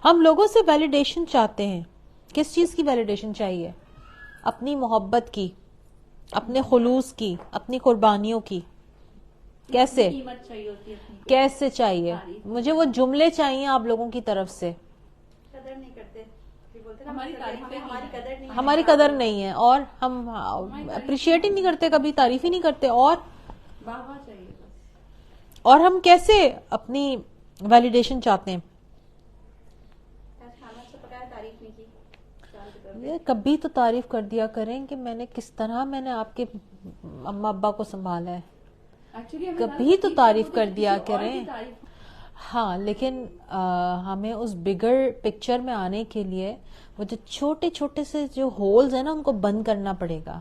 ہم لوگوں سے ویلیڈیشن چاہتے ہیں. کس چیز کی ویلیڈیشن چاہیے؟ اپنی محبت کی، اپنے خلوص کی، اپنی قربانیوں کی. کیسے کیسے چاہیے؟ مجھے وہ جملے چاہیے آپ لوگوں کی طرف سے. قدر نہیں کرتے، ہماری قدر نہیں ہے، اور ہم اپریشیٹ ہی نہیں کرتے، کبھی تعریف ہی نہیں کرتے، اور ہم کیسے اپنی ویلیڈیشن چاہتے ہیں؟ یہ کبھی تو تعریف کر دیا کریں کہ میں نے کس طرح میں نے آپ کے اما ابا کو سنبھالا ہے. کبھی تو تعریف کر دیا کریں. ہاں، لیکن ہمیں اس بگر پکچر میں آنے کے لیے وہ جو چھوٹے چھوٹے سے جو ہولز ہیں نا، ان کو بند کرنا پڑے گا.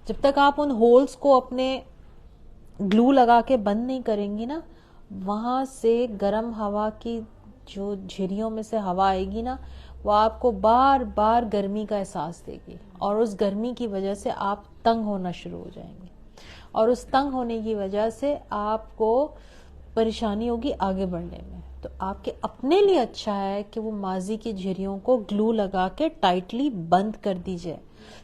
جب تک آپ ان ہولز کو اپنے گلو لگا کے بند نہیں کریں گی نا، وہاں سے گرم ہوا کی جو جھریوں میں سے ہوا آئے گی نا، وہ آپ کو بار بار گرمی کا احساس دے گی، اور اس گرمی کی وجہ سے آپ تنگ ہونا شروع ہو جائیں گے، اور اس تنگ ہونے کی وجہ سے آپ کو پریشانی ہوگی آگے بڑھنے میں. تو آپ کے اپنے لیے اچھا ہے کہ وہ ماضی کی جھریوں کو گلو لگا کے ٹائٹلی بند کر دیجئے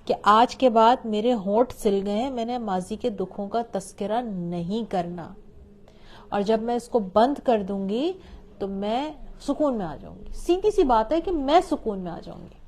کہ آج کے بعد میرے ہونٹ سل گئے ہیں، میں نے ماضی کے دکھوں کا تذکرہ نہیں کرنا. اور جب میں اس کو بند کر دوں گی تو میں سکون میں آ جاؤں گی. سیدھی سی بات ہے کہ میں سکون میں آ جاؤں گی.